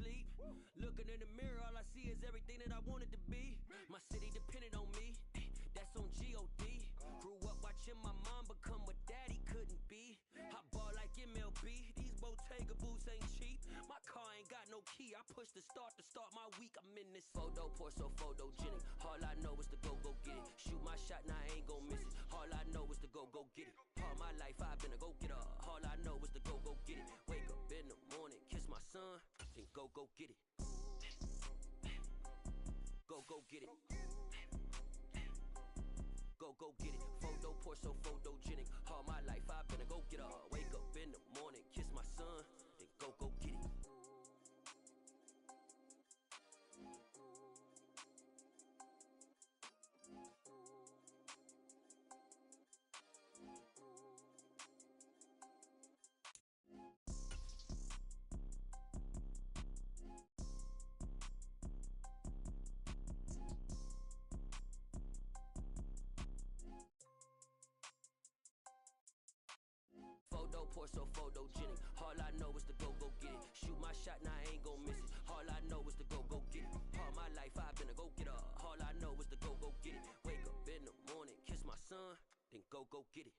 sleep. Looking in the mirror, all I see is everything that I wanted to be. My city depended on me, that's on G-O-D. Grew up watching my mom become what daddy couldn't be. I ball like MLB, these Bottega boots ain't cheap. My car ain't got no key, I push the start to start my week. I'm in this photo, pour so photogenic. All I know is to go get it. Shoot my shot, now I ain't gon' miss it. All I know is to go get it. All my life I've been a go-getter. All I know is to go get it. Wake up in the morning, kiss my son, then go get it. Go get it. Go get it. Photo pour so photogenic. All my life I've been a go-getter. Wake up in the morning, kiss my son, then go get it. Photo pour so photogenic. All I know is to go get it. Shoot my shot, now I ain't gon' miss it. All I know is to go get it. All my life I've been a go-getter. All I know is to go get it. Wake up in the morning, kiss my son, then go get it.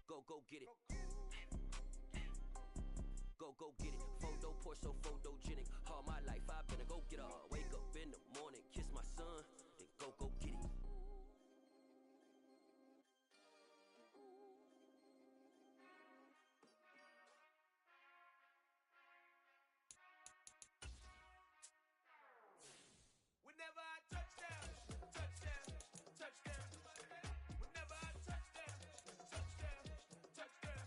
Go get it. Go get it. Photo pour so photogenic. All my life I've been a go-getter. Wake up in the morning, kiss my son, then go get it. Whenever I touchdown, touchdown, touchdown. Whenever I touchdown, touchdown, touchdown.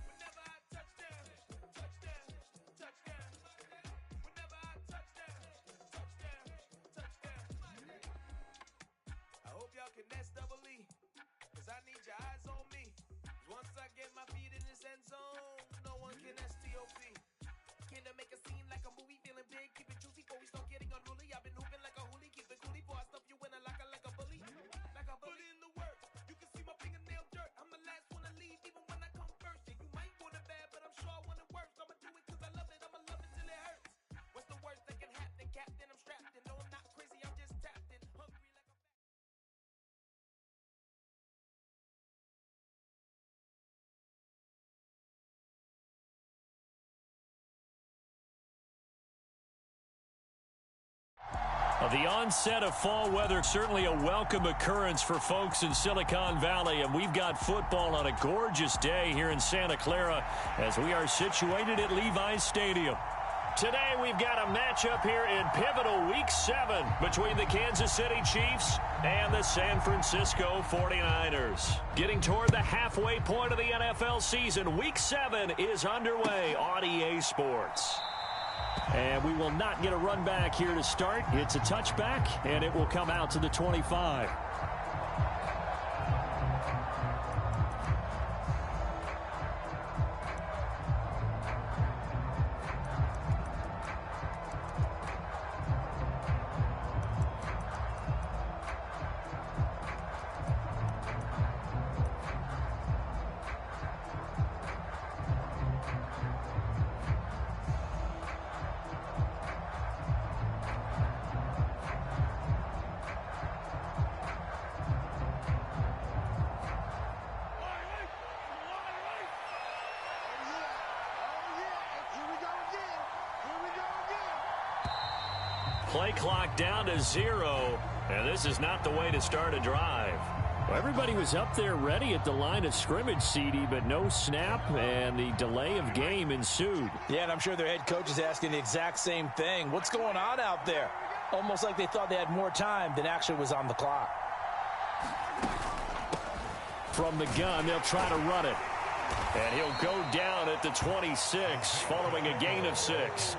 Whenever I touchdown, touchdown, touchdown. Whenever I touchdown, touchdown, touchdown. I hope y'all can nest double E, cause I need your eyes on me. Once I get my feet in this end zone, no one can STOP. Can I make a scene like a movie, feeling big, keep it juicy before we start getting unruly. I've been hooping like a hoolie, keep it coolie before I stuff you in a locker like a bully. Like a bully in the work, you can see my fingernail dirt. I'm the last one to leave, even when I come first. Yeah, you might want it bad, but I'm sure I want it worse. I'ma do it cause I love it, I'ma love it till it hurts. What's the worst that can happen, Captain? I'm strapped in, no I'm not crazy, I'm just tapped in. Hungry like a fat. The onset of fall weather, certainly a welcome occurrence for folks in Silicon Valley, and we've got football on a gorgeous day here in Santa Clara as we are situated at Levi's Stadium. Today we've got a matchup here in pivotal Week 7 between the Kansas City Chiefs and the San Francisco 49ers. Getting toward the halfway point of the NFL season, Week 7 is underway on EA Sports. And we will not get a run back here to start. It's a touchback, and it will come out to the 25. Play clock down to 0, and this is not the way to start a drive. Well, everybody was up there ready at the line of scrimmage, CD, but no snap, and the delay of game ensued. Yeah, and I'm sure their head coach is asking the exact same thing. What's going on out there? Almost like they thought they had more time than actually was on the clock. From the gun, they'll try to run it. And he'll go down at the 26, following a gain of 6.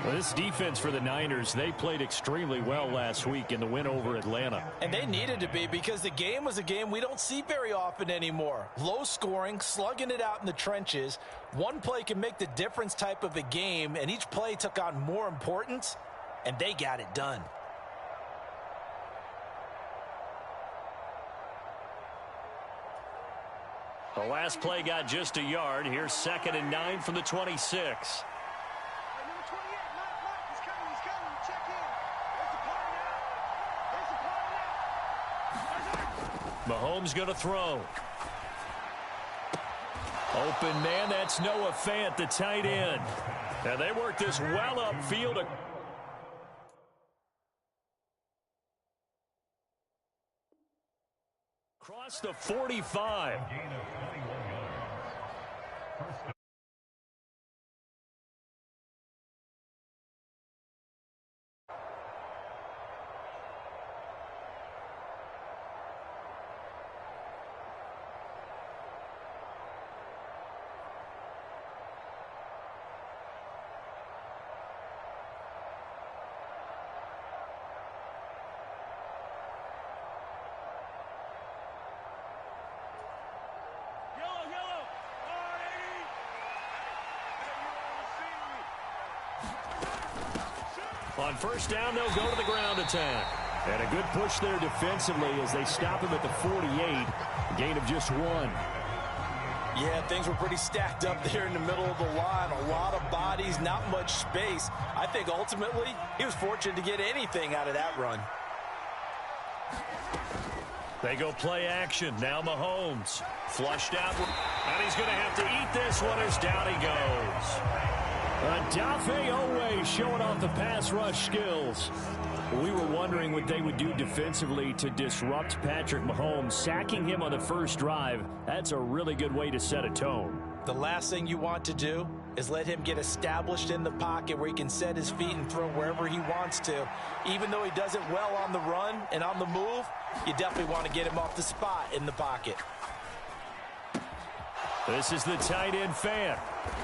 Well, this defense for the Niners, they played extremely well last week in the win over Atlanta. And they needed to be, because the game was a game we don't see very often anymore. Low scoring, slugging it out in the trenches. One play can make the difference type of a game, and each play took on more importance, and they got it done. The last play got just a yard. Here's 2nd and 9 from the 26. Mahomes going to throw. Open man, that's Noah Fant, the tight end. And they work this well upfield. Across the 45. On first down, they'll go to the ground attack. And a good push there defensively as they stop him at the 48. A gain of just 1. Yeah, things were pretty stacked up there in the middle of the line. A lot of bodies, not much space. I think ultimately he was fortunate to get anything out of that run. They go play action. Now Mahomes. Flushed out. And he's going to have to eat this one as down he goes. Adafe Owe showing off the pass rush skills. We were wondering what they would do defensively to disrupt Patrick Mahomes. Sacking him on the first drive, that's a really good way to set a tone. The last thing you want to do is let him get established in the pocket where he can set his feet and throw wherever he wants to. Even though he does it well on the run and on the move, you definitely want to get him off the spot in the pocket. This is the tight end Fant.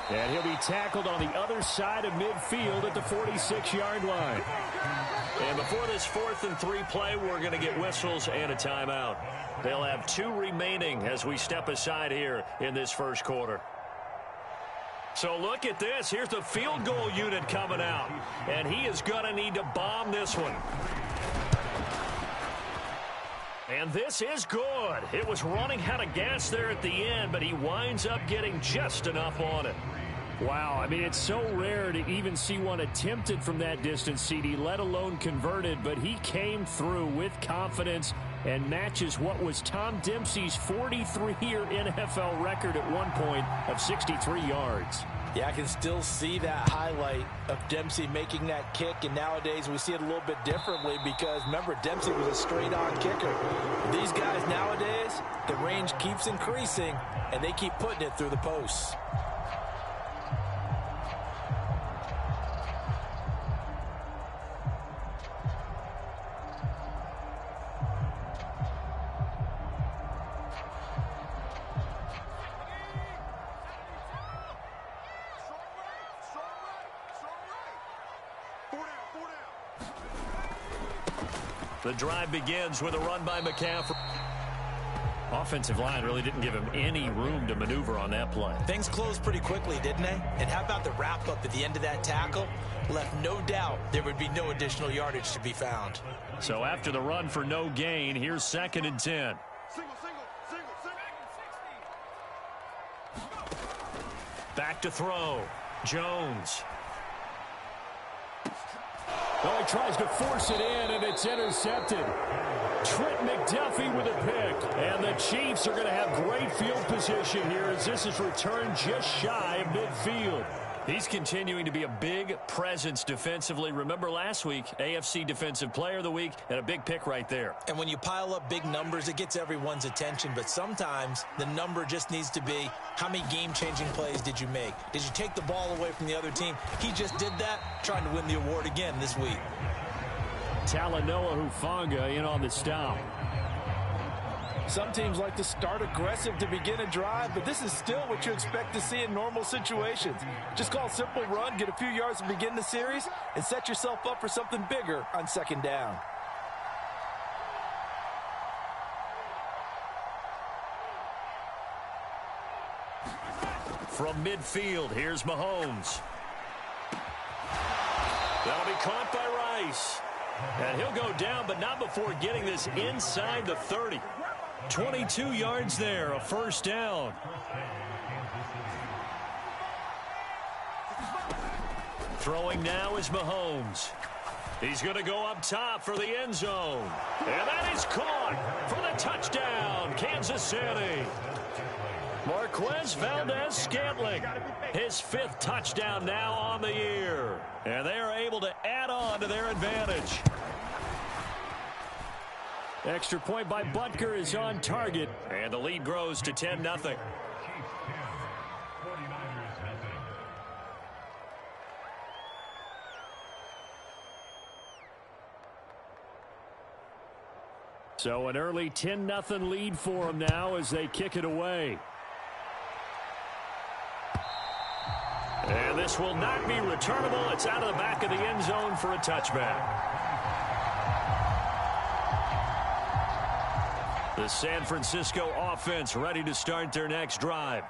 And he'll be tackled on the other side of midfield at the 46-yard line. And before this 4th and 3 play, we're going to get whistles and a timeout. They'll have 2 remaining as we step aside here in this first quarter. So look at this. Here's the field goal unit coming out. And he is going to need to bomb this one. And this is good. It was running out of gas there at the end, but he winds up getting just enough on it. Wow, I mean, it's so rare to even see one attempted from that distance, CD, let alone converted, but he came through with confidence and matches what was Tom Dempsey's 43-year NFL record at one point of 63 yards. Yeah, I can still see that highlight of Dempsey making that kick, and nowadays we see it a little bit differently because, remember, Dempsey was a straight-on kicker. These guys nowadays, the range keeps increasing, and they keep putting it through the posts. The drive begins with a run by McCaffrey. Offensive line really didn't give him any room to maneuver on that play. Things closed pretty quickly, didn't they? And how about the wrap-up at the end of that tackle? Left no doubt there would be no additional yardage to be found. So after the run for no gain, here's 2nd and 10. Back to throw. Jones. Well, he tries to force it in, and it's intercepted. Trent McDuffie with a pick. And the Chiefs are going to have great field position here as this is returned just shy of midfield. He's continuing to be a big presence defensively. Remember last week, AFC Defensive Player of the Week, and a big pick right there. And when you pile up big numbers, it gets everyone's attention. But sometimes the number just needs to be, how many game-changing plays did you make? Did you take the ball away from the other team? He just did that, trying to win the award again this week. Talanoa Hufanga in on the stop. Some teams like to start aggressive to begin a drive, but this is still what you expect to see in normal situations. Just call a simple run, get a few yards to begin the series, and set yourself up for something bigger on 2nd down. From midfield, here's Mahomes. That'll be caught by Rice. And he'll go down, but not before getting this inside the 30. 22 yards there, a first down. Throwing now is Mahomes. He's going to go up top for the end zone. And that is caught for the touchdown, Kansas City. Marquez Valdez-Scantling, his 5th touchdown now on the year. And they are able to add on to their advantage. Extra point by Butker is on target. And the lead grows to 10-0. So an early 10-0 lead for them now as they kick it away. And this will not be returnable. It's out of the back of the end zone for a touchback. The San Francisco offense ready to start their next drive.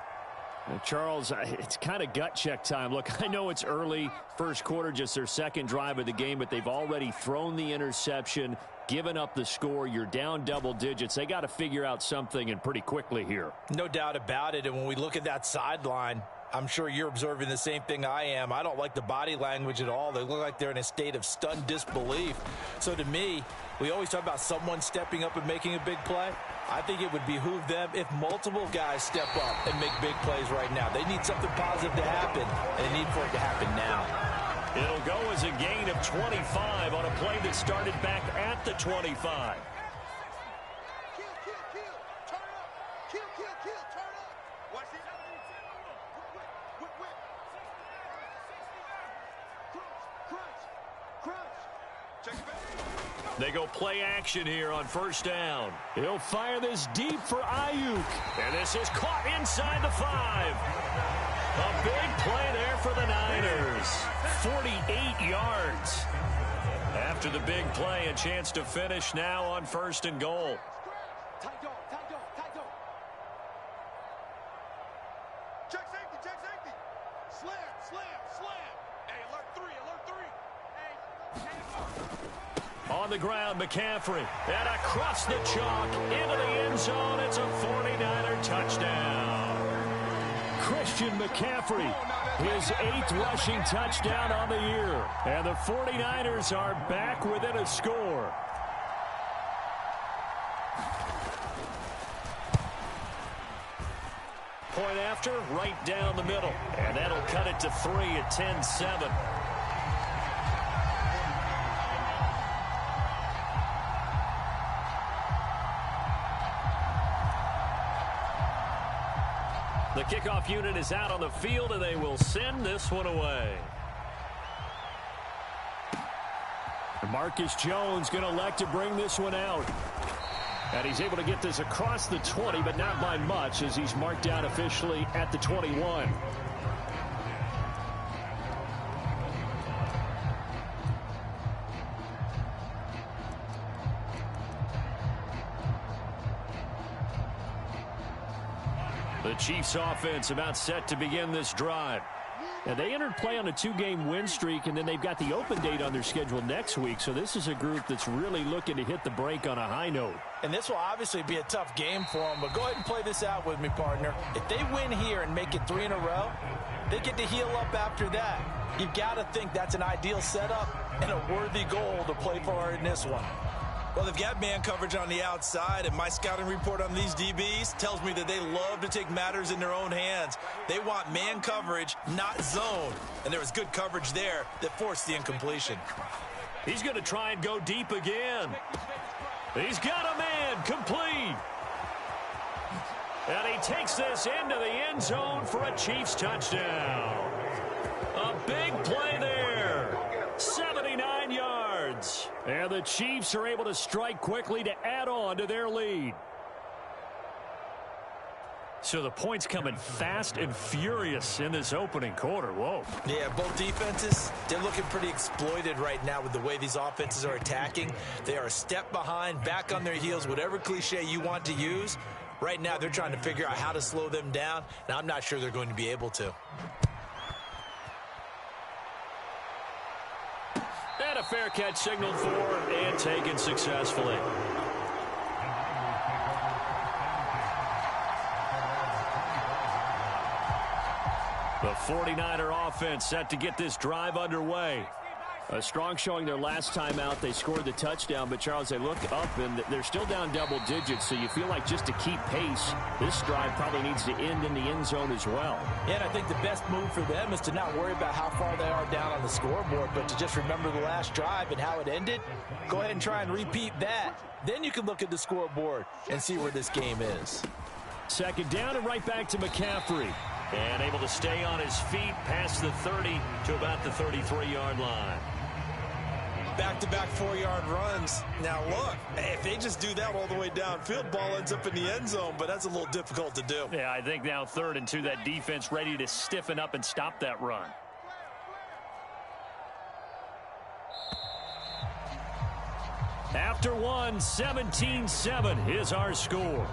Charles, it's kind of gut check time. Look, I know it's early, first quarter, just their second drive of the game, but they've already thrown the interception, given up the score. You're down double digits. They got to figure out something, and pretty quickly here. No doubt about it. And when we look at that sideline, I'm sure you're observing the same thing I am. I don't like the body language at all. They look like they're in a state of stunned disbelief. So to me, we always talk about someone stepping up and making a big play. I think it would behoove them if multiple guys step up and make big plays right now. They need something positive to happen, and they need for it to happen now. It'll go as a gain of 25 on a play that started back at the 25. They go play action here on first down. He'll fire this deep for Ayuk. And this is caught inside the 5. A big play there for the Niners. 48 yards. After the big play, a chance to finish now on 1st and goal. Check safety, check safety. Slam, slam, slam. Hey, alert 3, alert 3. On the ground, McCaffrey. And across the chalk, into the end zone. It's a 49er touchdown. Christian McCaffrey, his 8th rushing touchdown on the year. And the 49ers are back within a score. Point after, right down the middle. And that'll cut it to 3 at 10-7. The kickoff unit is out on the field, and they will send this one away. Marcus Jones going to elect to bring this one out. And he's able to get this across the 20, but not by much, as he's marked out officially at the 21. The Chiefs offense about set to begin this drive. And they entered play on a 2-game win streak, and then they've got the open date on their schedule next week. So this is a group that's really looking to hit the break on a high note. And this will obviously be a tough game for them, but go ahead and play this out with me, partner. If they win here and make it 3 in a row, they get to heal up after that. You've got to think that's an ideal setup and a worthy goal to play for in this one. Well, they've got man coverage on the outside, and my scouting report on these DBs tells me that they love to take matters in their own hands. They want man coverage, not zone. And there was good coverage there that forced the incompletion. He's going to try and go deep again. He's got a man complete. And he takes this into the end zone for a Chiefs touchdown. A big play there. 79 yards. And the Chiefs are able to strike quickly to add on to their lead. So the points coming fast and furious in this opening quarter. Whoa. Yeah, both defenses, they're looking pretty exploited right now with the way these offenses are attacking. They are a step behind, back on their heels, whatever cliche you want to use. Right now, they're trying to figure out how to slow them down, and I'm not sure they're going to be able to. And a fair catch signaled for and taken successfully. The 49er offense set to get this drive underway. A strong showing their last time out. They scored the touchdown, but, Charles, they look up, and they're still down double digits, so you feel like just to keep pace, this drive probably needs to end in the end zone as well. Yeah, and I think the best move for them is to not worry about how far they are down on the scoreboard, but to just remember the last drive and how it ended. Go ahead and try and repeat that. Then you can look at the scoreboard and see where this game is. Second down and right back to McCaffrey. And able to stay on his feet past the 30 to about the 33-yard line. Back-to-back 4-yard runs. Now, look, if they just do that all the way downfield, ball ends up in the end zone, but that's a little difficult to do. Yeah, I think now 3rd and 2, that defense ready to stiffen up and stop that run. After one, 17-7 is our score.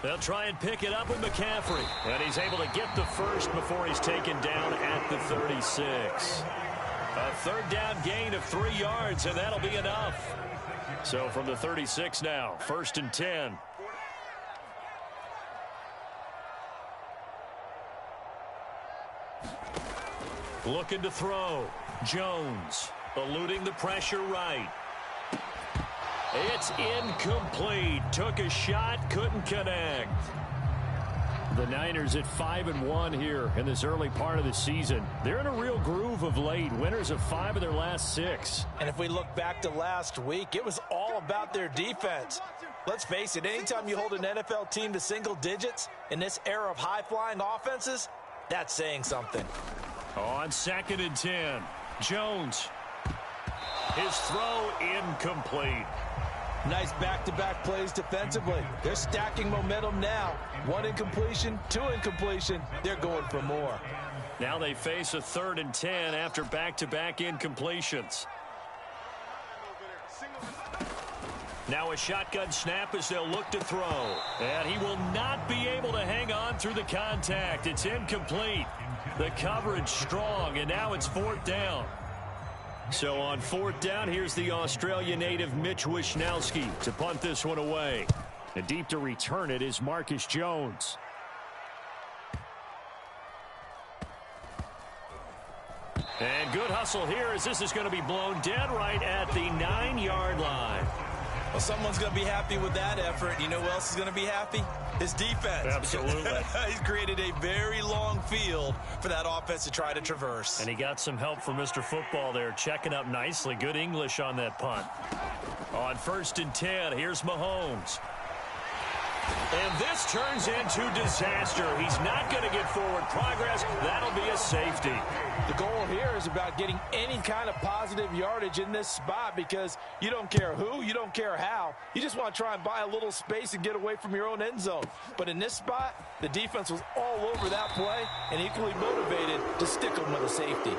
They'll try and pick it up with McCaffrey. And he's able to get the first before he's taken down at the 36. A 3rd down gain of 3 yards, and that'll be enough. So from the 36 now, 1st and 10. Looking to throw. Jones eluding the pressure right. It's incomplete. Took a shot, couldn't connect. The Niners at 5-1 here in this early part of the season. They're in a real groove of late. Winners of 5 of their last 6. And if we look back to last week, it was all about their defense. Let's face it, anytime you hold an NFL team to single digits in this era of high-flying offenses, that's saying something. On 2nd and 10, Jones. His throw incomplete. Nice back-to-back plays defensively. They're stacking momentum now. 1 incompletion, 2 incompletion. They're going for more. Now they face a 3rd and 10 after back-to-back incompletions. Now a shotgun snap as they'll look to throw. And he will not be able to hang on through the contact. It's incomplete. The coverage strong, and now it's 4th down. So on 4th down, here's the Australia native Mitch Wishnowsky to punt this one away. And deep to return it is Marcus Jones. And good hustle here as this is going to be blown dead right at the 9-yard line. Well, someone's going to be happy with that effort. You know who else is going to be happy? His defense. Absolutely. He's created a very long field for that offense to try to traverse. And he got some help from Mr. Football there, checking up nicely. Good English on that punt. On 1st and 10, here's Mahomes. And this turns into disaster. He's not going to get forward progress. That'll be a safety. The goal here is about getting any kind of positive yardage in this spot because you don't care who, you don't care how. You just want to try and buy a little space and get away from your own end zone. But in this spot, the defense was all over that play and equally motivated to stick them with a safety.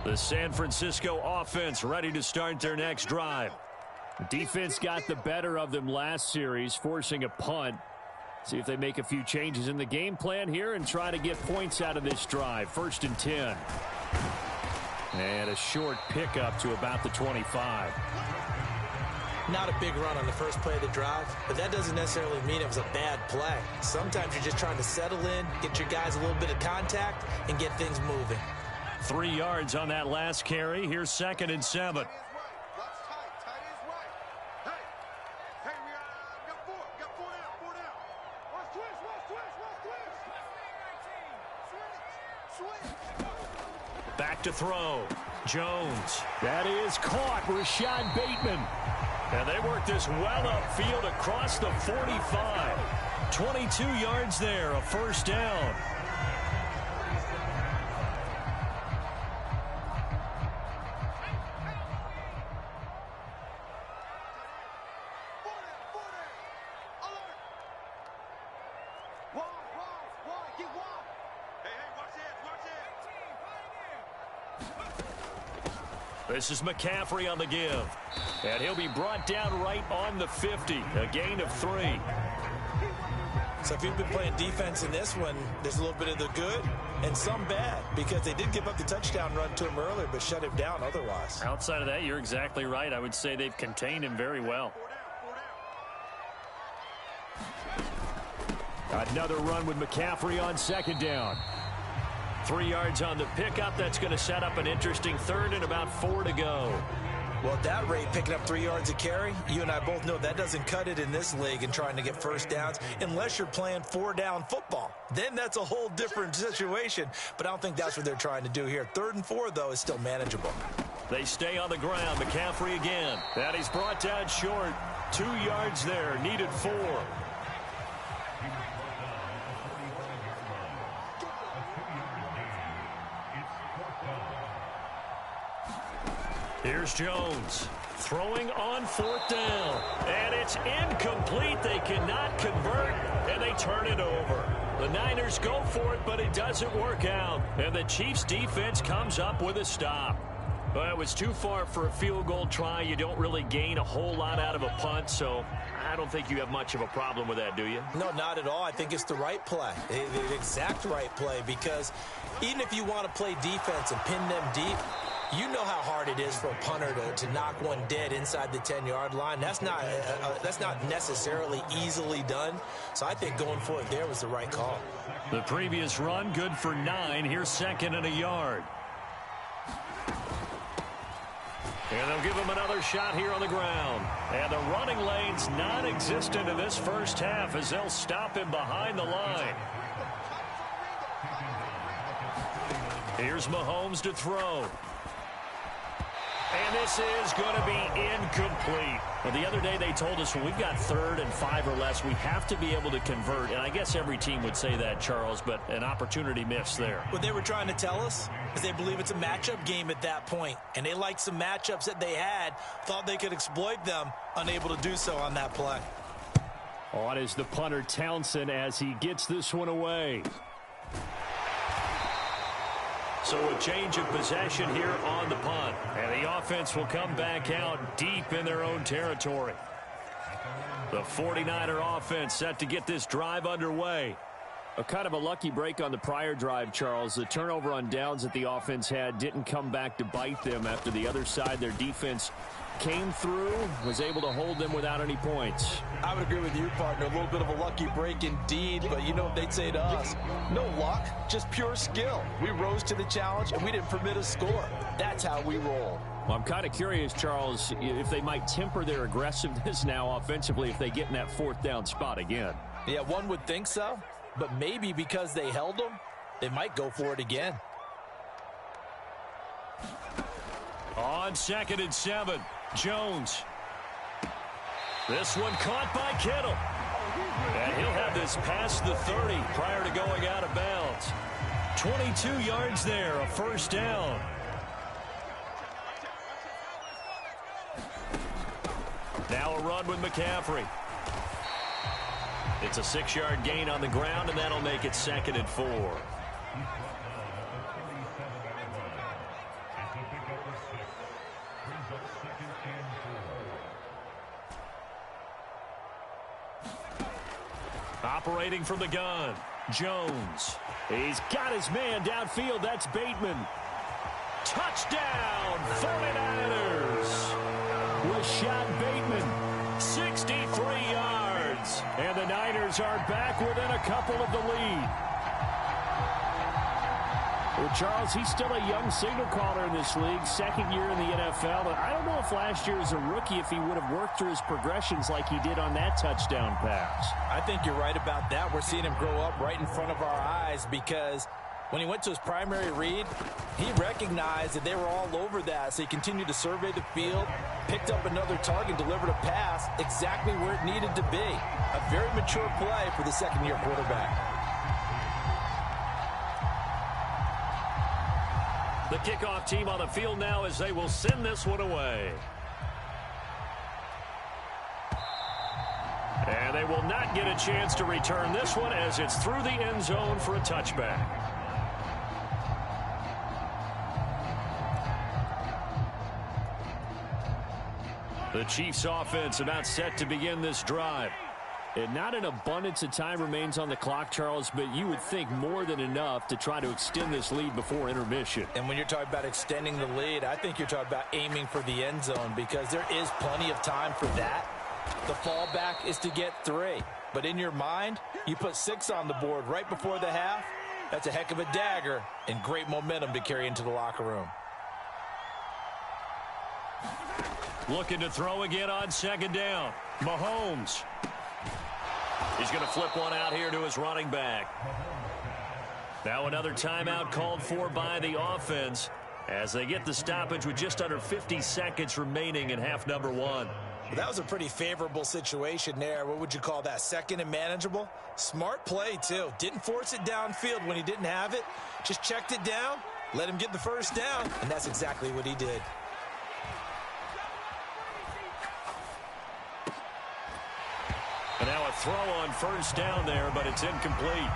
The San Francisco offense ready to start their next drive. Defense got the better of them last series, forcing a punt. See if they make a few changes in the game plan here and try to get points out of this drive. 1st and 10. And a short pickup to about the 25. Not a big run on the first play of the drive, but that doesn't necessarily mean it was a bad play. Sometimes you're just trying to settle in, get your guys a little bit of contact, and get things moving. 3 yards on that last carry. Here's 2nd and 7. Back to throw. Jones. That is caught. Rashad Bateman. And they work this well upfield across the 45. 22 yards there, a 1st down. This is McCaffrey on the give. And he'll be brought down right on the 50. A gain of 3. So if you've been playing defense in this one, there's a little bit of the good and some bad, because they did give up the touchdown run to him earlier, but shut him down otherwise. Outside of that, you're exactly right. I would say they've contained him very well. Another run with McCaffrey on 2nd down. 3 yards on the pickup. That's going to set up an interesting 3rd and about 4 to go. Well, at that rate, picking up 3 yards a carry, you and I both know that doesn't cut it in this league and trying to get 1st downs unless you're playing 4-down football. Then that's a whole different situation, but I don't think that's what they're trying to do here. 3rd and 4, though, is still manageable. They stay on the ground. McCaffrey again. That he's brought down short. 2 yards there. Needed 4. Here's Jones throwing on 4th down, and it's incomplete. They cannot convert, and they turn it over. The Niners go for it, but it doesn't work out, and the Chiefs defense comes up with a stop. Well, it was too far for a field goal try. You don't really gain a whole lot out of a punt, so I don't think you have much of a problem with that, do you? No, not at all. I think it's the right play, the exact right play, because even if you want to play defense and pin them deep, you know how hard it is for a punter to knock one dead inside the 10-yard line. That's not necessarily easily done. So I think going for it there was the right call. The previous run, good for 9. Here's 2nd and a yard. And they'll give him another shot here on the ground. And the running lane's non-existent in this first half as they'll stop him behind the line. Here's Mahomes to throw. And this is going to be incomplete. Well, the other day they told us when we've got 3rd and 5 or less, we have to be able to convert. And I guess every team would say that, Charles, but an opportunity missed there. What they were trying to tell us is they believe it's a matchup game at that point. And they liked some matchups that they had, thought they could exploit them, unable to do so on that play. On is the punter Townsend as he gets this one away. So a change of possession here on the punt. And the offense will come back out deep in their own territory. The 49er offense set to get this drive underway. A kind of a lucky break on the prior drive, Charles. The turnover on downs that the offense had didn't come back to bite them after the other side. Their defense came through, was able to hold them without any points. I would agree with you, partner. A little bit of a lucky break indeed, but you know what they'd say to us? No luck, just pure skill. We rose to the challenge, and we didn't permit a score. That's how we roll. Well, I'm kind of curious, Charles, if they might temper their aggressiveness now offensively if they get in that 4th down spot again. Yeah, one would think so, but maybe because they held them, they might go for it again. On 2nd and 7, Jones. This one caught by Kittle. And he'll have this past the 30 prior to going out of bounds. 22 yards there, a 1st down. Now a run with McCaffrey. It's a 6-yard gain on the ground, and that'll make it 2nd and 4. Operating from the gun, Jones. He's got his man downfield. That's Bateman. Touchdown, 49ers. Rashad Bateman, 63 yards. And the Niners are back within a couple of the lead. Well, Charles, he's still a young signal caller in this league, second year in the NFL. But I don't know if last year as a rookie, if he would have worked through his progressions like he did on that touchdown pass. I think you're right about that. We're seeing him grow up right in front of our eyes because when he went to his primary read, he recognized that they were all over that. So he continued to survey the field, picked up another target, delivered a pass exactly where it needed to be. A very mature play for the second-year quarterback. The kickoff team on the field now as they will send this one away. And they will not get a chance to return this one as it's through the end zone for a touchback. The Chiefs offense about set to begin this drive. And not an abundance of time remains on the clock, Charles, but you would think more than enough to try to extend this lead before intermission. And when you're talking about extending the lead, I think you're talking about aiming for the end zone because there is plenty of time for that. The fallback is to get 3. But in your mind, you put 6 on the board right before the half. That's a heck of a dagger and great momentum to carry into the locker room. Looking to throw again on second down. Mahomes. He's going to flip one out here to his running back. Now another timeout called for by the offense as they get the stoppage with just under 50 seconds remaining in half number 1. Well, that was a pretty favorable situation there. What would you call that? Second and manageable? Smart play, too. Didn't force it downfield when he didn't have it. Just checked it down, let him get the first down, and that's exactly what he did. And now a throw on first down there, but it's incomplete.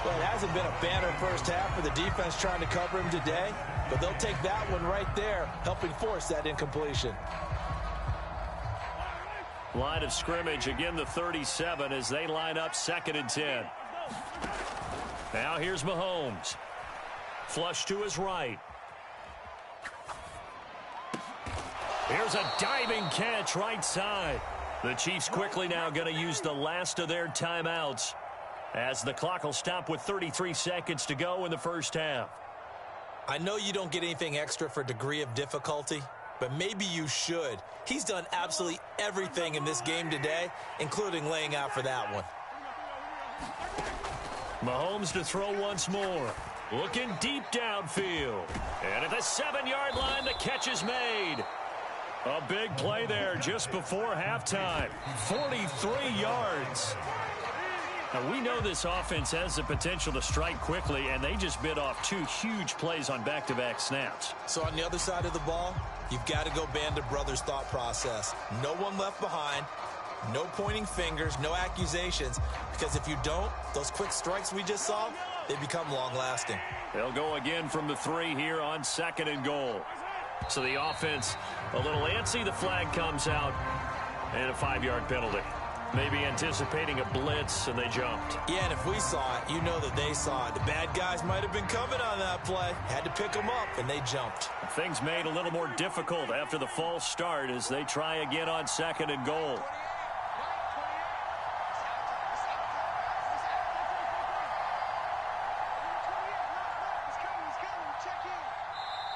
Well, it hasn't been a banner first half for the defense trying to cover him today, but they'll take that one right there, helping force that incompletion. Line of scrimmage, again the 37 as they line up 2nd and 10. Now here's Mahomes. Flush to his right. Here's a diving catch right side. The Chiefs quickly now going to use the last of their timeouts as the clock will stop with 33 seconds to go in the first half. I know you don't get anything extra for degree of difficulty, but maybe you should. He's done absolutely everything in this game today, including laying out for that one. Mahomes to throw once more. Looking deep downfield. And at the 7-yard line, the catch is made. A big play there just before halftime. 43 yards. Now, we know this offense has the potential to strike quickly, and they just bit off 2 huge plays on back-to-back snaps. So on the other side of the ball, you've got to go band of brothers thought process. No one left behind, no pointing fingers, no accusations, because if you don't, those quick strikes we just saw, they become long-lasting. They'll go again from the 3 here on 2nd and goal. So the offense a little antsy. The flag comes out and a 5-yard penalty. Maybe anticipating a blitz, and they jumped. Yeah, and if we saw it, you know that they saw it. The bad guys might have been coming on that play. Had to pick them up, and they jumped. Things made a little more difficult after the false start as they try again on 2nd and goal.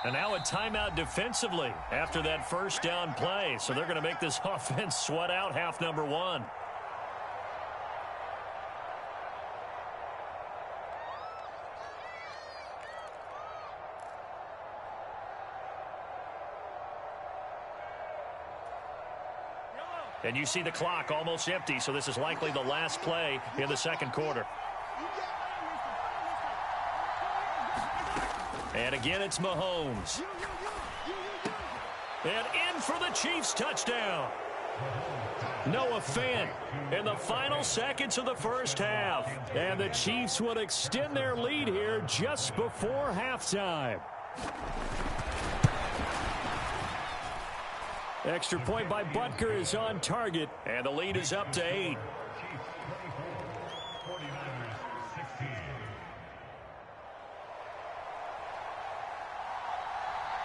And now a timeout defensively after that first down play. So they're going to make this offense sweat out half number 1. And you see the clock almost empty, so this is likely the last play in the second quarter. And again, it's Mahomes. And in for the Chiefs touchdown. Noah Fant in the final seconds of the first half. And the Chiefs would extend their lead here just before halftime. Extra point by Butker is on target, and the lead is up to 8.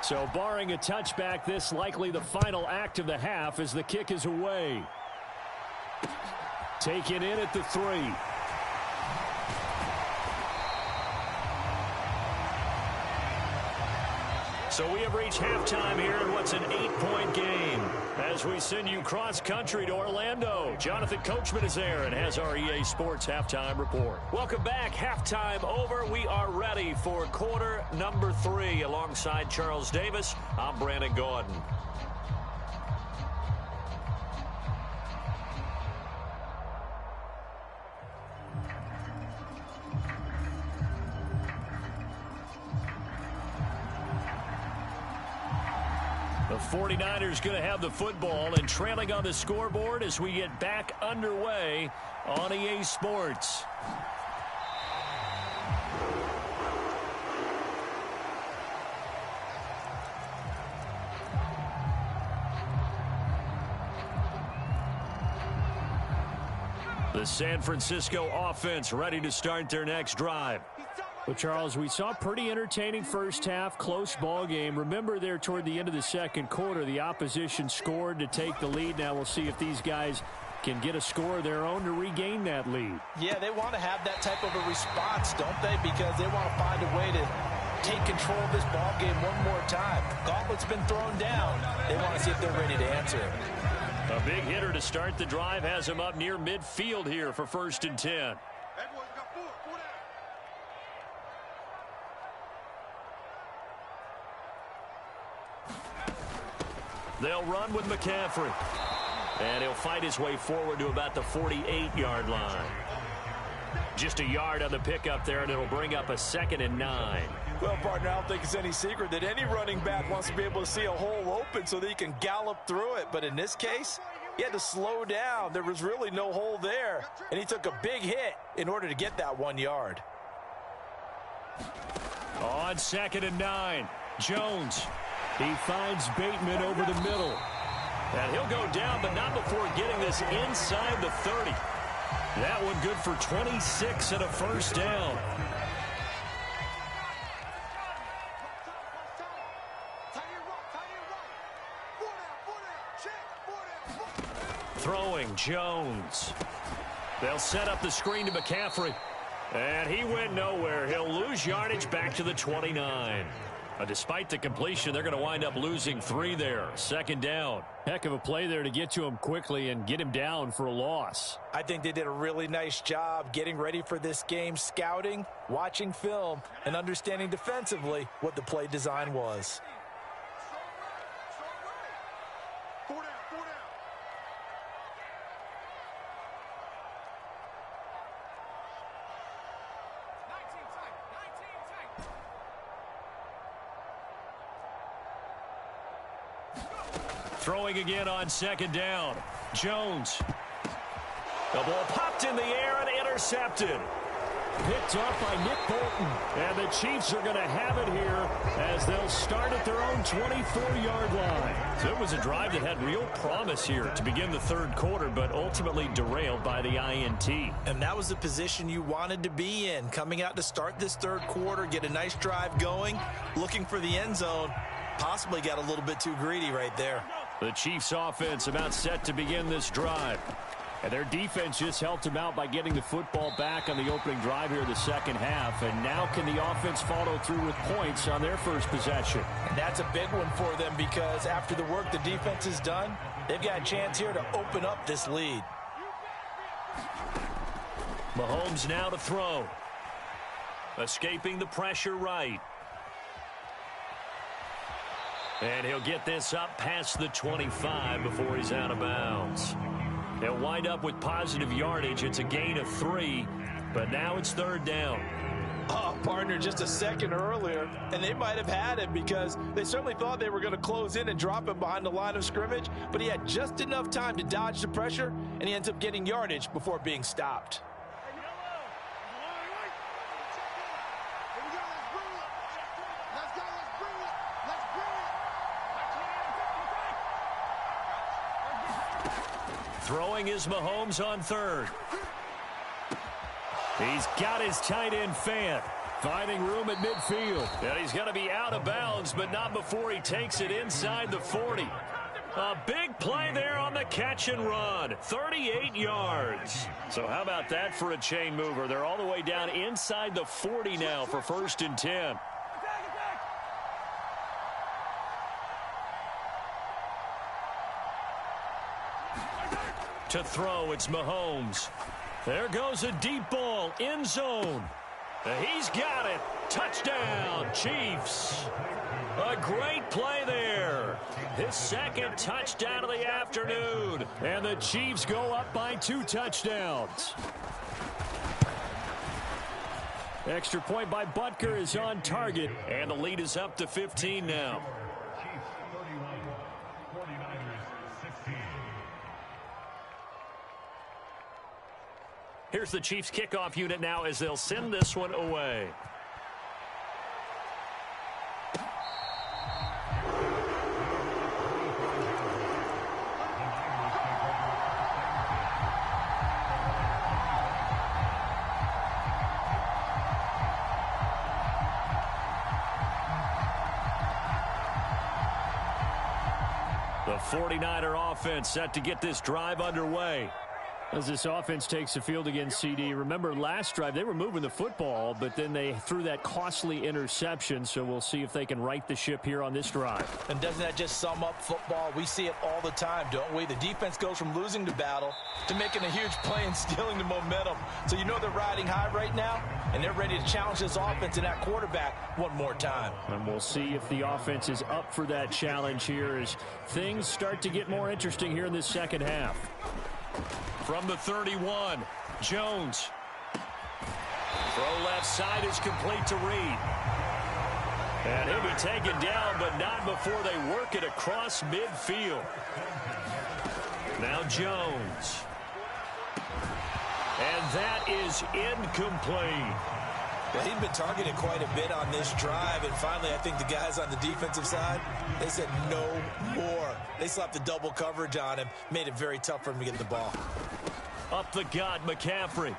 So barring a touchback, this likely the final act of the half as the kick is away. Taken in at the 3. So we have reached halftime here in what's an 8-point game. As we send you cross-country to Orlando, Jonathan Coachman is there and has our EA Sports Halftime Report. Welcome back. Halftime over. We are ready for quarter number 3. Alongside Charles Davis, I'm Brandon Gordon. The 49ers going to have the football and trailing on the scoreboard as we get back underway on EA Sports. The San Francisco offense ready to start their next drive. Well, Charles, we saw a pretty entertaining first half, close ball game. Remember there toward the end of the second quarter, the opposition scored to take the lead. Now we'll see if these guys can get a score of their own to regain that lead. Yeah, they want to have that type of a response, don't they? Because they want to find a way to take control of this ball game one more time. Gauntlet's been thrown down. They want to see if they're ready to answer it. A big hitter to start the drive has him up near midfield here for 1st and 10. They'll run with McCaffrey. And he'll fight his way forward to about the 48-yard line. Just a yard on the pickup there, and it'll bring up a 2nd and 9. Well, partner, I don't think it's any secret that any running back wants to be able to see a hole open so that he can gallop through it. But in this case, he had to slow down. There was really no hole there, and he took a big hit in order to get that 1 yard. On 2nd and 9, Jones. He finds Bateman over the middle. And he'll go down, but not before getting this inside the 30. That one good for 26 and a 1st down. Throwing Jones. They'll set up the screen to McCaffrey. And he went nowhere. He'll lose yardage back to the 29. Despite the completion, they're going to wind up losing 3 there. 2nd down. Heck of a play there to get to him quickly and get him down for a loss. I think they did a really nice job getting ready for this game, scouting, watching film, and understanding defensively what the play design was. Throwing again on 2nd down. Jones. The ball popped in the air and intercepted. Picked up by Nick Bolton. And the Chiefs are going to have it here as they'll start at their own 24-yard line. So it was a drive that had real promise here to begin the 3rd quarter, but ultimately derailed by the INT. And that was the position you wanted to be in, coming out to start this 3rd quarter, get a nice drive going, looking for the end zone. Possibly got a little bit too greedy right there. The Chiefs offense about set to begin this drive. And their defense just helped them out by getting the football back on the opening drive here in the 2nd half. And now can the offense follow through with points on their first possession? And that's a big one for them because after the work the defense has done, they've got a chance here to open up this lead. Mahomes now to throw. Escaping the pressure right. And he'll get this up past the 25 before he's out of bounds. They'll wind up with positive yardage. It's a gain of 3, but now it's 3rd down. Oh, partner, just a second earlier, and they might have had him because they certainly thought they were going to close in and drop him behind the line of scrimmage, but he had just enough time to dodge the pressure, and he ends up getting yardage before being stopped. Throwing is Mahomes on 3rd. He's got his tight end fan. Finding room at midfield. And he's going to be out of bounds, but not before he takes it inside the 40. A big play there on the catch and run. 38 yards. So how about that for a chain mover? They're all the way down inside the 40 now for 1st and 10. To throw, it's Mahomes. There goes a deep ball, end zone. He's got it. Touchdown, Chiefs. A great play there. His 2nd touchdown of the afternoon. And the Chiefs go up by 2 touchdowns. Extra point by Butker is on target. And the lead is up to 15 now. Chiefs 31, 49ers 16. Here's the Chiefs kickoff unit now as they'll send this one away. The 49er offense set to get this drive underway. As this offense takes the field against CD, remember last drive they were moving the football, but then they threw that costly interception, so we'll see if they can right the ship here on this drive. And doesn't that just sum up football? We see it all the time, don't we? The defense goes from losing the battle to making a huge play and stealing the momentum. So you know they're riding high right now, and they're ready to challenge this offense and that quarterback one more time. And we'll see if the offense is up for that challenge here as things start to get more interesting here in this second half. From the 31, Jones. Throw left side is complete to Reed. And he'll be taken down, but not before they work it across midfield. Now Jones. And that is incomplete. Well, he'd been targeted quite a bit on this drive, and finally I think the guys on the defensive side, they said no more. They slapped the double coverage on him, made it very tough for him to get the ball. Up the gut, McCaffrey.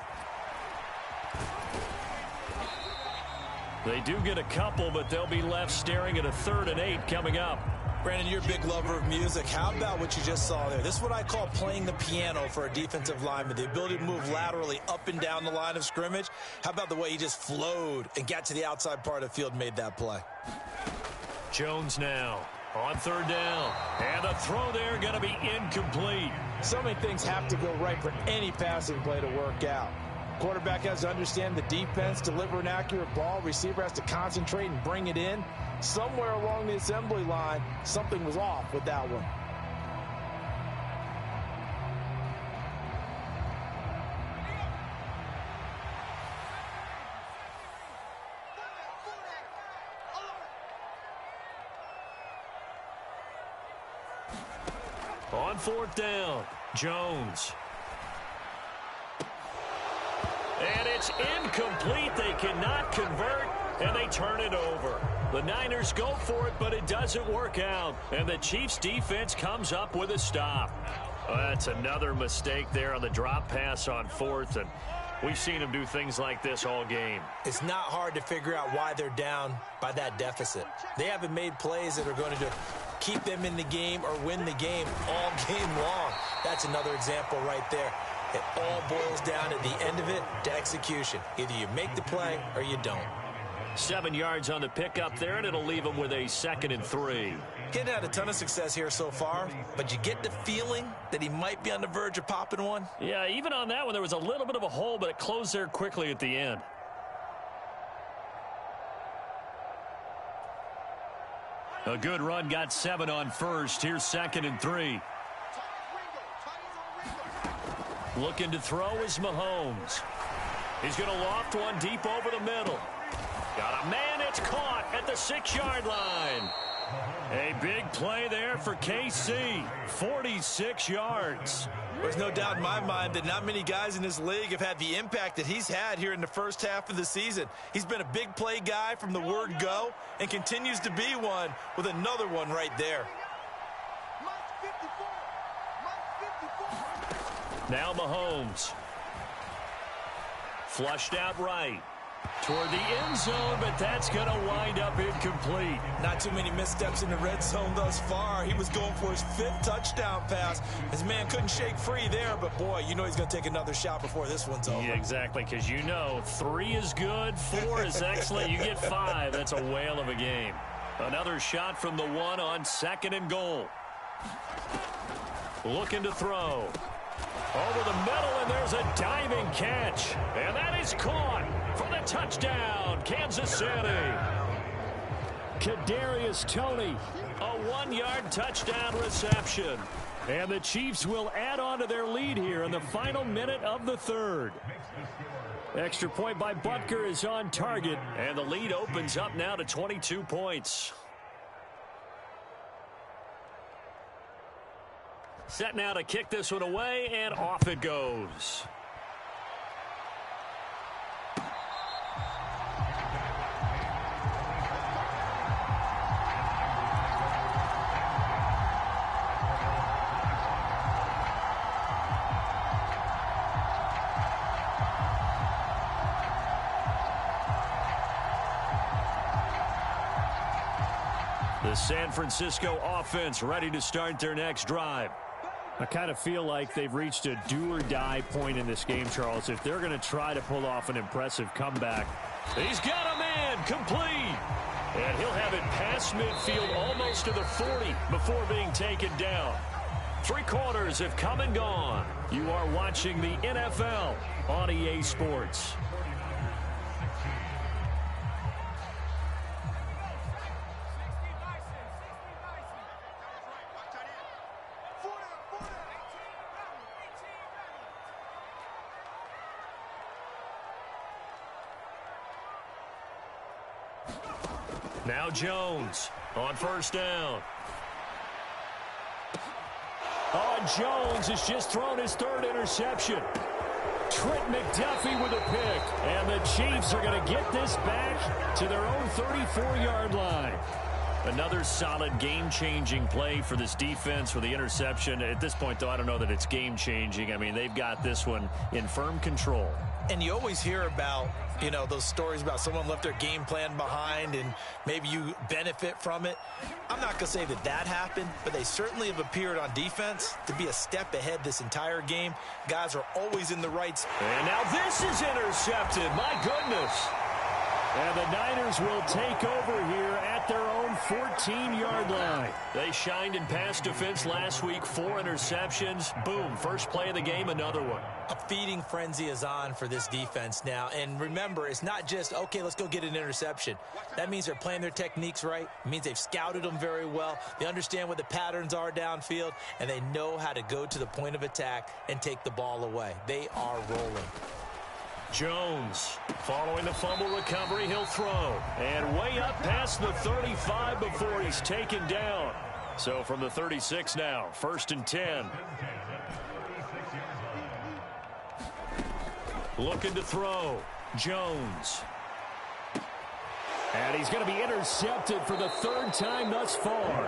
They do get a couple, but they'll be left staring at a 3rd and 8 coming up. Brandon, you're a big lover of music. How about what you just saw there? This is what I call playing the piano for a defensive lineman. The ability to move laterally up and down the line of scrimmage. How about the way he just flowed and got to the outside part of the field and made that play? Jones now on 3rd down. And the throw there going to be incomplete. So many things have to go right for any passing play to work out. Quarterback has to understand the defense, deliver an accurate ball. Receiver has to concentrate and bring it in. Somewhere along the assembly line, something was off with that one. On 4th down, Jones. And it's incomplete. They cannot convert, and they turn it over. The Niners go for it, but it doesn't work out. And the Chiefs' defense comes up with a stop. That's another mistake there on the drop pass on 4th, and we've seen them do things like this all game. It's not hard to figure out why they're down by that deficit. They haven't made plays that are going to keep them in the game or win the game all game long. That's another example right there. It all boils down at the end of it to execution. Either you make the play or you don't. 7 yards on the pickup there, and it'll leave them with a 2nd and 3. Getting had a ton of success here so far, but you get the feeling that he might be on the verge of popping one. Yeah, even on that one, there was a little bit of a hole, but it closed there quickly at the end. A good run, got 7 on 1st. Here's 2nd and 3. Looking to throw is Mahomes. He's going to loft one deep over the middle. Got a man, it's caught at the 6-yard line. A big play there for KC. 46 yards. There's no doubt in my mind that not many guys in this league have had the impact that he's had here in the first half of the season. He's been a big play guy from the word go and continues to be one with another one right there. Now Mahomes. Flushed out right. Toward the end zone, but that's going to wind up incomplete. Not too many missteps in the red zone thus far. He was going for his 5th touchdown pass. His man couldn't shake free there, but boy, you know he's going to take another shot before this one's over. Yeah, exactly, because you know 3 is good, 4 is excellent. You get 5. That's a whale of a game. Another shot from the 1 on 2nd and goal. Looking to throw. Over the middle, and there's a diving catch. And that is caught for the touchdown, Kansas City. Kadarius Toney, a 1-yard touchdown reception. And the Chiefs will add on to their lead here in the final minute of the 3rd. Extra point by Butker is on target, and the lead opens up now to 22 points. Set now to kick this one away, and off it goes. The San Francisco offense ready to start their next drive. I kind of feel like they've reached a do-or-die point in this game, Charles. If they're going to try to pull off an impressive comeback. He's got a man complete. And he'll have it past midfield almost to the 40 before being taken down. 3 quarters have come and gone. You are watching the NFL on EA Sports. Now Jones on 1st down. Jones has just thrown his 3rd interception. Trent McDuffie with a pick. And the Chiefs are going to get this back to their own 34-yard line. Another solid game-changing play for this defense for the interception. At this point, though, I don't know that it's game-changing. I mean, they've got this one in firm control. And you always hear about, you know, those stories about someone left their game plan behind and maybe you benefit from it. I'm not going to say that that happened, but they certainly have appeared on defense to be a step ahead this entire game. Guys are always in the right spot. And now this is intercepted. My goodness. And the Niners will take over here at their own 14-yard line. They shined in pass defense last week, 4 interceptions. Boom, first play of the game, another one. A feeding frenzy is on for this defense now. And remember, it's not just, okay, let's go get an interception. That means they're playing their techniques right. It means they've scouted them very well. They understand what the patterns are downfield, and they know how to go to the point of attack and take the ball away. They are rolling. Jones, following the fumble recovery, he'll throw. And way up past the 35 before he's taken down. So from the 36 now, 1st and 10. Looking to throw. Jones. And he's going to be intercepted for the 3rd time thus far.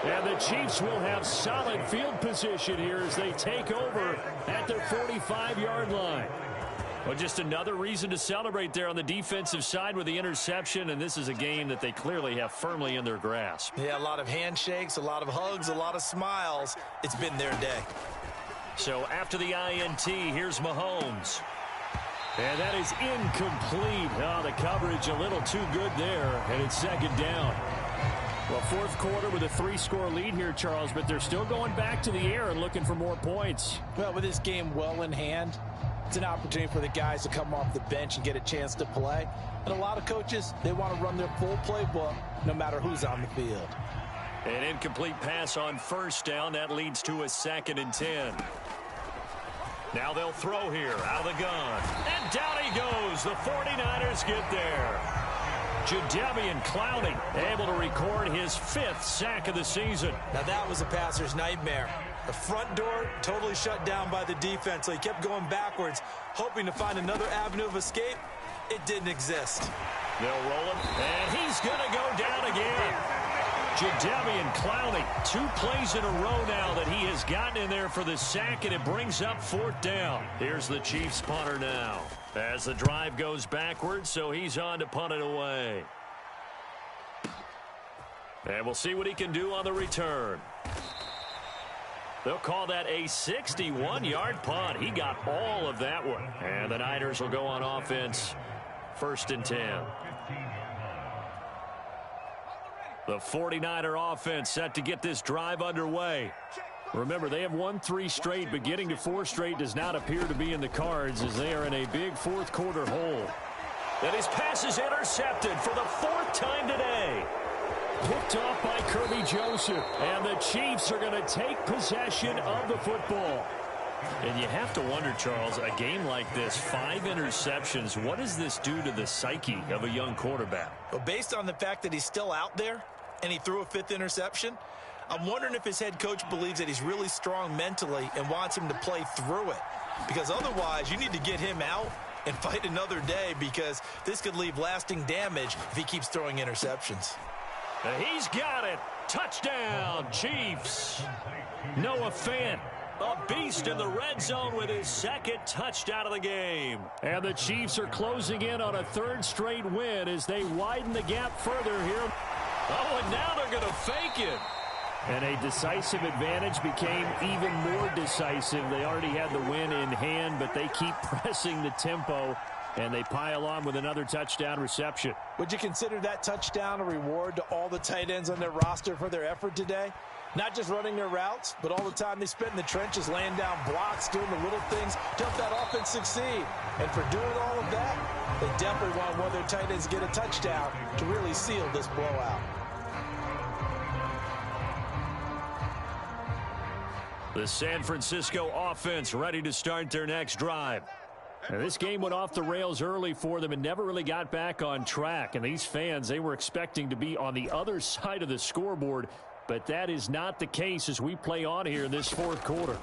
And the Chiefs will have solid field position here as they take over at their 45-yard line. Well, just another reason to celebrate there on the defensive side with the interception, and this is a game that they clearly have firmly in their grasp. Yeah, a lot of handshakes, a lot of hugs, a lot of smiles. It's been their day. So after the INT, here's Mahomes. And that is incomplete. Oh, the coverage a little too good there, and it's 2nd down. Well, 4th quarter with a 3-score lead here, Charles, but they're still going back to the air and looking for more points. Well, with this game well in hand, it's an opportunity for the guys to come off the bench and get a chance to play. And a lot of coaches, they want to run their full playbook no matter who's on the field. An incomplete pass on 1st down. That leads to a 2nd and 10. Now they'll throw here out of the gun. And down he goes. The 49ers get there. Jadeveon Clowney able to record his 5th sack of the season. Now that was a passer's nightmare. The front door totally shut down by the defense, so he kept going backwards, hoping to find another avenue of escape. It didn't exist. They'll roll him, and he's going to go down again. Jadeveon Clowney, 2 plays in a row now that he has gotten in there for the sack, and it brings up 4th down. Here's the Chiefs punter now. As the drive goes backwards, so he's on to punt it away. And we'll see what he can do on the return. They'll call that a 61-yard punt. He got all of that one. And the Niners will go on offense, 1st and 10. The 49er offense set to get this drive underway. Remember, they have won 3 straight, but getting to 4 straight does not appear to be in the cards as they are in a big 4th quarter hole. And his pass is intercepted for the 4th time today. Picked off by Kirby Joseph, and the Chiefs are going to take possession of the football. And you have to wonder, Charles, a game like this, 5 interceptions, what does this do to the psyche of a young quarterback? Well, based on the fact that he's still out there and he threw a 5th interception, I'm wondering if his head coach believes that he's really strong mentally and wants him to play through it. Because otherwise, you need to get him out and fight another day, because this could leave lasting damage if he keeps throwing interceptions. He's got it. Touchdown, Chiefs. Noah Fant, a beast in the red zone with his 2nd touchdown of the game. And the Chiefs are closing in on a 3rd straight win as they widen the gap further here. Oh, and now they're going to fake it. And a decisive advantage became even more decisive. They already had the win in hand, but they keep pressing the tempo, and they pile on with another touchdown reception. Would you consider that touchdown a reward to all the tight ends on their roster for their effort today? Not just running their routes, but all the time they spent in the trenches, laying down blocks, doing the little things to help that offense succeed. And for doing all of that, they definitely want one of their tight ends to get a touchdown to really seal this blowout. The San Francisco offense ready to start their next drive. And this game went off the rails early for them and never really got back on track. And these fans, they were expecting to be on the other side of the scoreboard, but that is not the case as we play on here in this 4th quarter.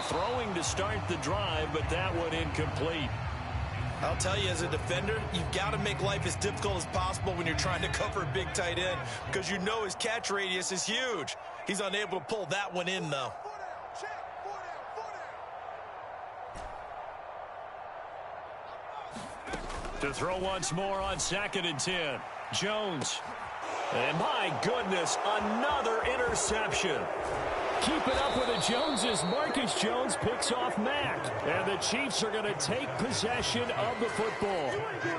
Throwing to start the drive, but that one incomplete. I'll tell you, as a defender, you've got to make life as difficult as possible when you're trying to cover a big tight end, because you know his catch radius is huge. He's unable to pull that one in, though. To throw once more on 2nd and 10. Jones. And my goodness, another interception. Keep it up with the Joneses. Marcus Jones picks off Mack. And the Chiefs are going to take possession of the football.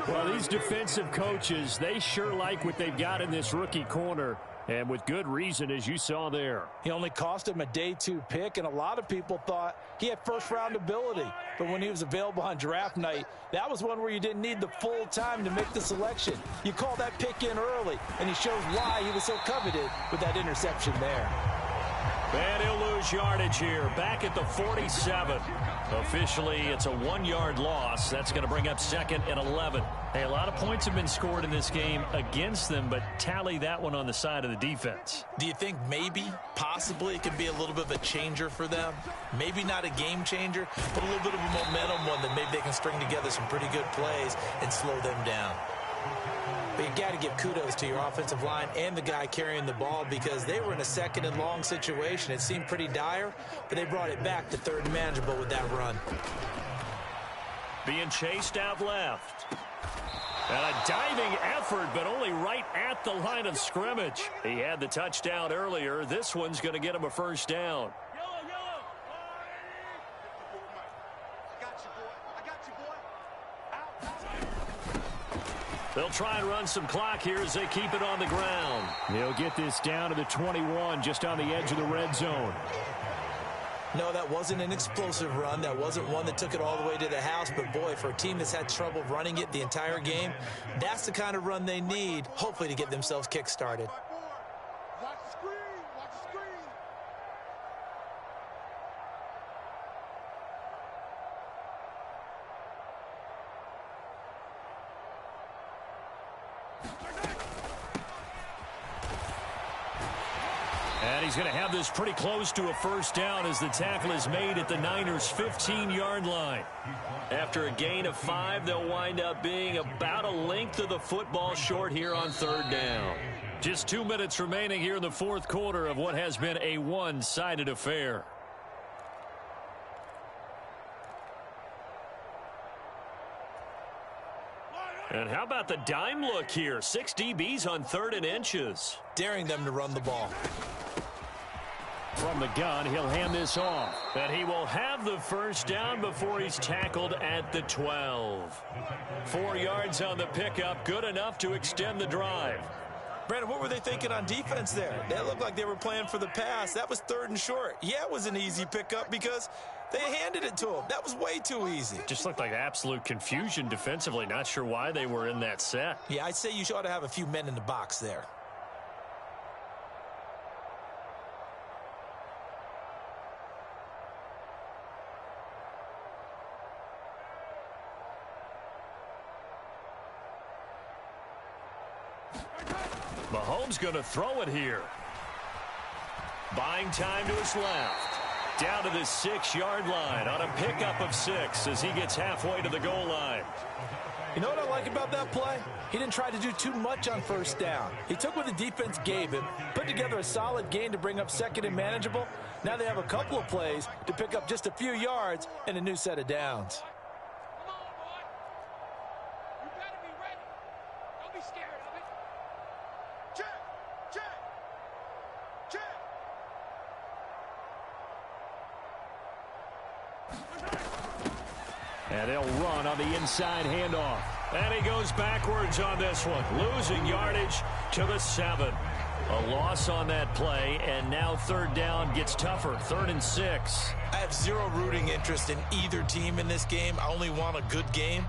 Well, these defensive coaches, they sure like what they've got in this rookie corner. And with good reason, as you saw there. He only cost him a day 2 pick, and a lot of people thought he had 1st-round ability. But when he was available on draft night, that was one where you didn't need the full time to make the selection. You call that pick in early, and he shows why he was so coveted with that interception there. And he'll lose yardage here, back at the 47. Officially, it's a 1-yard loss. That's going to bring up 2nd and 11. Hey, a lot of points have been scored in this game against them, but tally that one on the side of the defense. Do you think maybe, possibly, it could be a little bit of a changer for them? Maybe not a game changer, but a little bit of a momentum one that maybe they can string together some pretty good plays and slow them down. But you got to give kudos to your offensive line and the guy carrying the ball, because they were in a 2nd and long situation. It seemed pretty dire, but they brought it back to 3rd and manageable with that run. Being chased out left. And a diving effort, but only right at the line of scrimmage. He had the touchdown earlier. This one's going to get him a 1st down. They'll try and run some clock here as they keep it on the ground. They'll get this down to the 21, just on the edge of the red zone. No, that wasn't an explosive run. That wasn't one that took it all the way to the house. But, boy, for a team that's had trouble running it the entire game, that's the kind of run they need, hopefully, to get themselves kick-started. And he's going to have this pretty close to a first down as the tackle is made at the Niners' 15-yard line. After a gain of 5, they'll wind up being about a length of the football short here on third down. Just 2 minutes remaining here in the fourth quarter of what has been a one-sided affair. And how about the dime look here? 6 DBs on 3rd and inches. Daring them to run the ball. From the gun, he'll hand this off. And he will have the first down before he's tackled at the 12. 4 yards on the pickup, good enough to extend the drive. Brandon, what were they thinking on defense there? They looked like they were playing for the pass. That was 3rd and short. Yeah, it was an easy pickup because they handed it to him. That was way too easy. Just looked like absolute confusion defensively. Not sure why they were in that set. Yeah, I'd say you ought to have a few men in the box there. Mahomes going to throw it here. Buying time to his left. Down to the 6-yard line on a pickup of 6 as he gets halfway to the goal line. You know what I like about that play? He didn't try to do too much on first down. He took what the defense gave him, put together a solid gain to bring up 2nd and manageable. Now they have a couple of plays to pick up just a few yards and a new set of downs. Come on, boy. You better be ready. Don't be scared of it. Check, check, check. And they'll run on the inside handoff. And he goes backwards on this one, losing yardage to the 7. A loss on that play, and now 3rd down gets tougher, 3rd and 6. I have zero rooting interest in either team in this game. I only want a good game.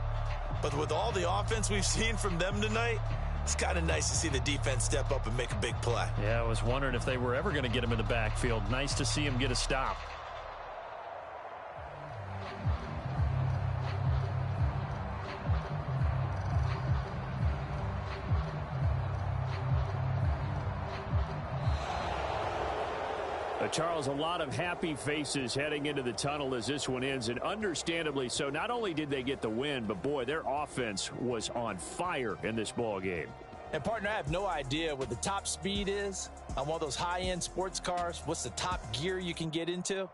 But with all the offense we've seen from them tonight, it's kind of nice to see the defense step up and make a big play. Yeah, I was wondering if they were ever going to get him in the backfield. Nice to see him get a stop. Charles, a lot of happy faces heading into the tunnel as this one ends, and understandably so. Not only did they get the win, but boy, their offense was on fire in this ball game. And partner, I have no idea what the top speed is on one of those high-end sports cars. What's the top gear you can get into?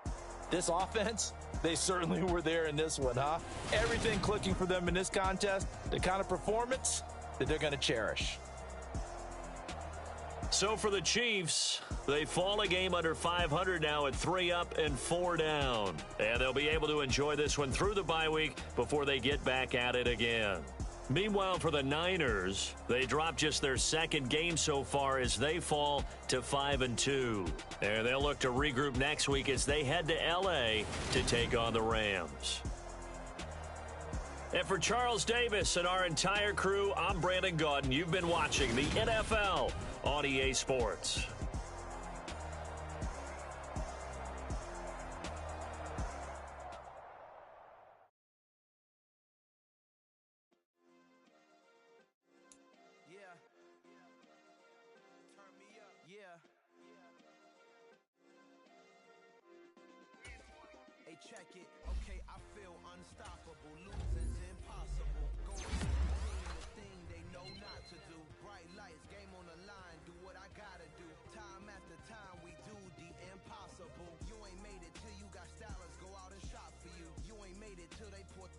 This offense, they certainly were there in this one, huh? Everything clicking for them in this contest, the kind of performance that they're going to cherish. So for the Chiefs, they fall a game under 500 now at 3 up and 4 down. And they'll be able to enjoy this one through the bye week before they get back at it again. Meanwhile, for the Niners, they dropped just their 2nd game so far as they fall to 5-2. And they'll look to regroup next week as they head to L.A. to take on the Rams. And for Charles Davis and our entire crew, I'm Brandon Gaudin. You've been watching the NFL on EA Sports. Check it, okay, I feel unstoppable, losing's impossible, go against the thing they know not to do, bright lights, game on the line, do what I gotta do, time after time we do the impossible, you ain't made it till you got stylists go out and shop for you, you ain't made it till they put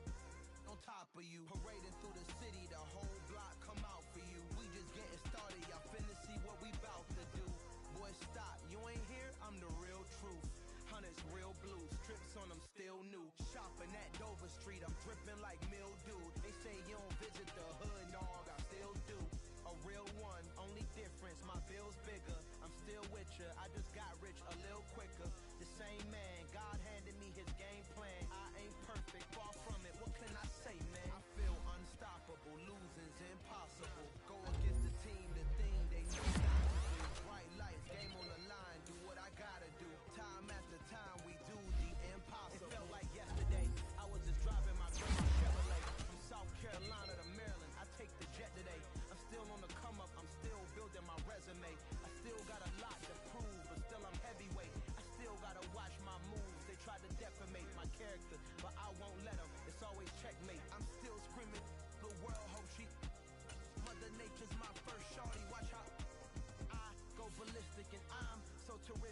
on top of you, parading through the city, the whole block come out for you, we just getting started, y'all finna see what we bout to do, boy stop, you ain't here, I'm the real truth. Hunters, real blue, strips on them still new. Shopping at Dover Street, I'm dripping like mildew. They say you don't visit the hood, dog, I still do. A real one, only difference, my bill's bigger. I'm still with ya, I just got rich a little quicker. The same man, God handed me his game plan. I ain't perfect, far from it, what can I say, man? I feel unstoppable, losing's impossible. Go against the team, the thing they know not to do. Bright lights, game on the line, do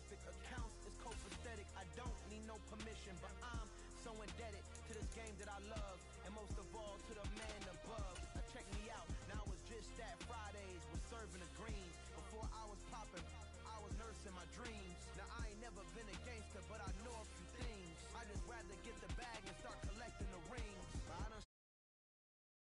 horrific. Accounts is copacetic. I don't need no permission, but I'm